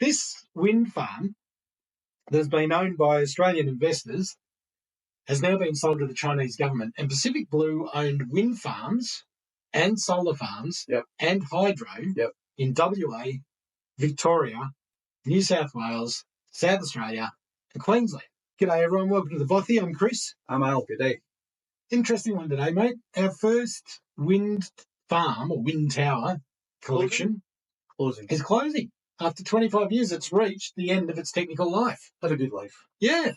This wind farm that has been owned by Australian investors has now been sold to the Chinese government, and Pacific Blue owned wind farms and solar farms and hydro in WA, Victoria, New South Wales, South Australia and Queensland. G'day everyone, welcome to the Bothy. I'm Chris. I'm Al, good day. Interesting one today, mate. Our first wind farm or wind tower collection is closing. After 25 years, it's reached the end of its technical life. Had a good life. Yeah.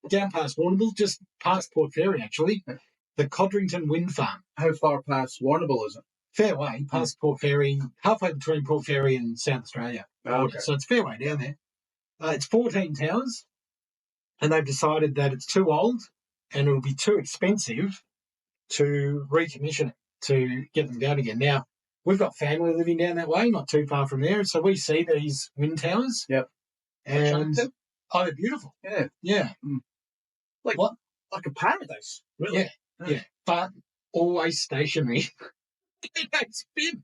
Down past Renewable, just past Port Fairy, actually. The Codrington wind farm. How far past Renewable is it? Fair way, past Port Fairy, halfway between Port Fairy and South Australia. Okay. So it's fair way down there. It's 14 towers, and they've decided that it's too old and it'll be too expensive to recommission it, to get them going again. Now, we've got family living down that way, not too far from there, so we see these wind towers. Yep. And, they're beautiful. Yeah. Yeah. Like what? Like a paradise, really. Yeah. But always stationary. They don't spin.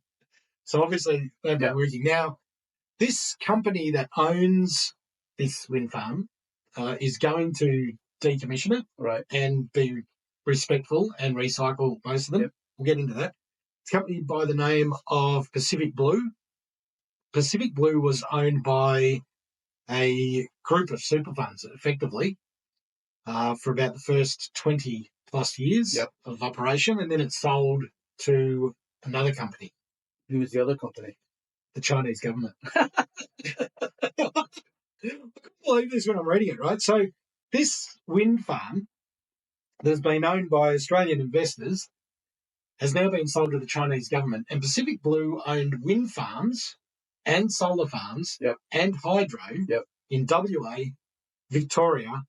So obviously they've been working. Now, this company that owns this wind farm is going to decommission it and be respectful and recycle most of them. Yep. We'll get into that. It's a company by the name of Pacific Blue. Pacific Blue was owned by a group of super funds, effectively, for about the first 20 plus years of operation, and then it sold to another company. Who was the other company? The Chinese government. I couldn't believe this when I'm reading it, right? So this wind farm that has been owned by Australian investors has now been sold to the Chinese government, and Pacific Blue owned wind farms and solar farms and hydro in WA, Victoria,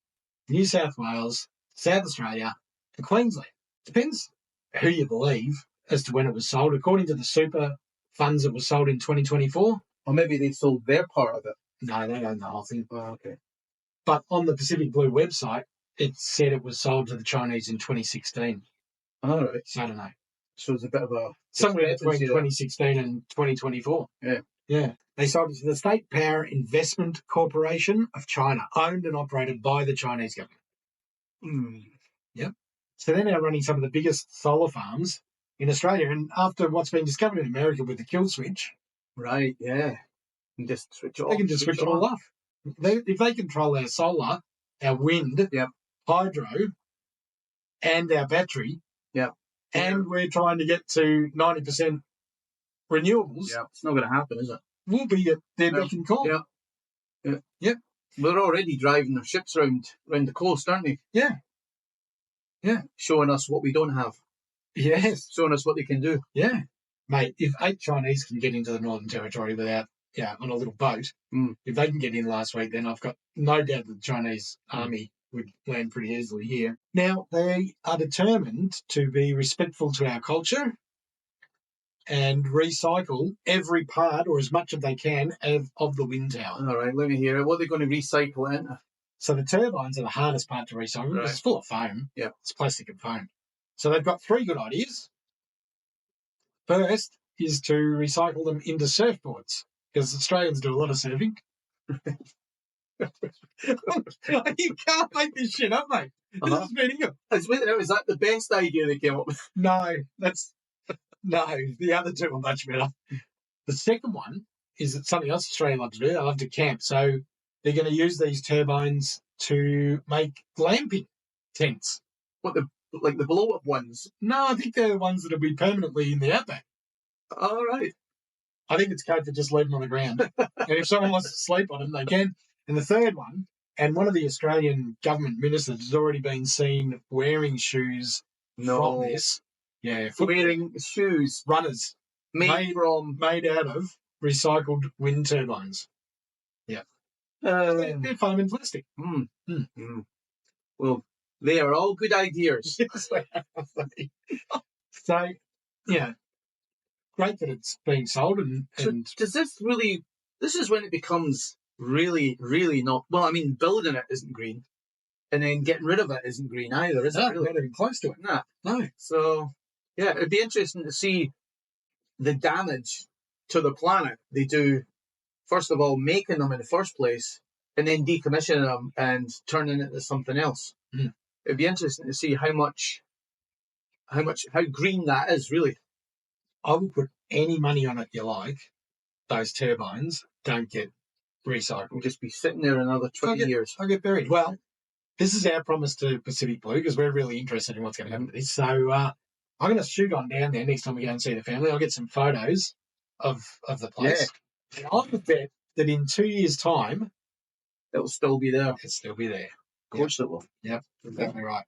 New South Wales, South Australia and Queensland. Depends who you believe as to when it was sold. According to the super funds, it was sold in 2024. Or maybe they sold their part of it. No, they own the whole thing. Oh, okay. But on the Pacific Blue website, it said it was sold to the Chinese in 2016. All right. So I don't know. So it's a bit of a... Somewhere between 2016 and 2024. Yeah. They sold it to the State Power Investment Corporation of China, owned and operated by the Chinese government. Yep. So they're now running some of the biggest solar farms in Australia. And after what's been discovered in America with the kill switch. Right, yeah. And just switch it off. They can just switch it all off. If they control our solar, our wind, hydro, and our battery, and we're trying to get to 90% renewables. Yeah, it's not going to happen, is it? We'll be at their beck and call. Yeah. They're already driving their ships round the coast, aren't they? Yeah. Showing us what we don't have. Yes. Showing us what they can do. Yeah. Mate, if 8 Chinese can get into the Northern Territory without, on a little boat, if they can get in last week, then I've got no doubt that the Chinese army would land pretty easily here. Now, they are determined to be respectful to our culture and recycle every part or as much as they can of the wind tower. All right, let me hear it. What are they going to recycle it? So the turbines are the hardest part to recycle because it's full of foam. Yeah. It's plastic and foam. So they've got 3 good ideas. First is to recycle them into surfboards because Australians do a lot of surfing. You can't make this shit up, mate. This is meaning it. Is that the best idea they came up with? No, the other 2 are much better. The second one is that something else Australia love to do. They love to camp. So they're going to use these turbines to make glamping tents. What, like the blow-up ones? No, I think they're the ones that will be permanently in the outback. All right. I think it's code for just leave them on the ground. And if someone wants to sleep on them, they can. And the third one, and one of the Australian government ministers has already been seen wearing shoes from this. Yeah, wearing shoes. Runners. Made out of recycled wind turbines. Yeah. They're foam and plastic. Well, they are all good ideas. So, great that it's being sold. And does this really... This is when it becomes really, really not... Well, I mean, building it isn't green. And then getting rid of it isn't green either, is it? Really? Not even close to it. No. So, yeah, it'd be interesting to see the damage to the planet they do first of all, making them in the first place, and then decommissioning them and turning it into something else. Mm. It'd be interesting to see how green that is, really. I will put any money on it you like. Those turbines don't get recycled. We'll just be sitting there another 20 years. I'll get buried. Well, this is our promise to Pacific Blue because we're really interested in what's going to happen to this. So I'm going to shoot on down there next time we go and see the family. I'll get some photos of the place. Yeah. And I would bet that in 2 years' time, it'll still be there. It'll still be there. Of course it will. Yep, exactly right.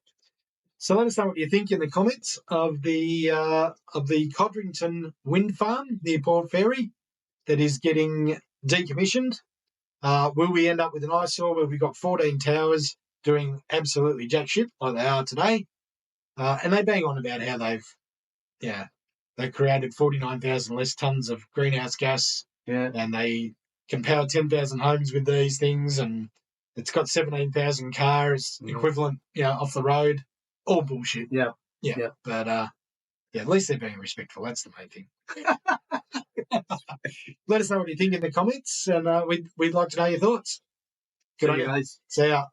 So let us know what you think in the comments of the Codrington wind farm near Port Fairy that is getting decommissioned. Will we end up with an eyesore where we've got 14 towers doing absolutely jack shit like they are today? And they bang on about how they created 49,000 less tonnes of greenhouse gas, and they can power 10,000 homes with these things, and it's got 17,000 cars equivalent, off the road. All bullshit. Yeah. But at least they're being respectful. That's the main thing. Let us know what you think in the comments, and we'd like to know your thoughts. Good on you, guys. See ya.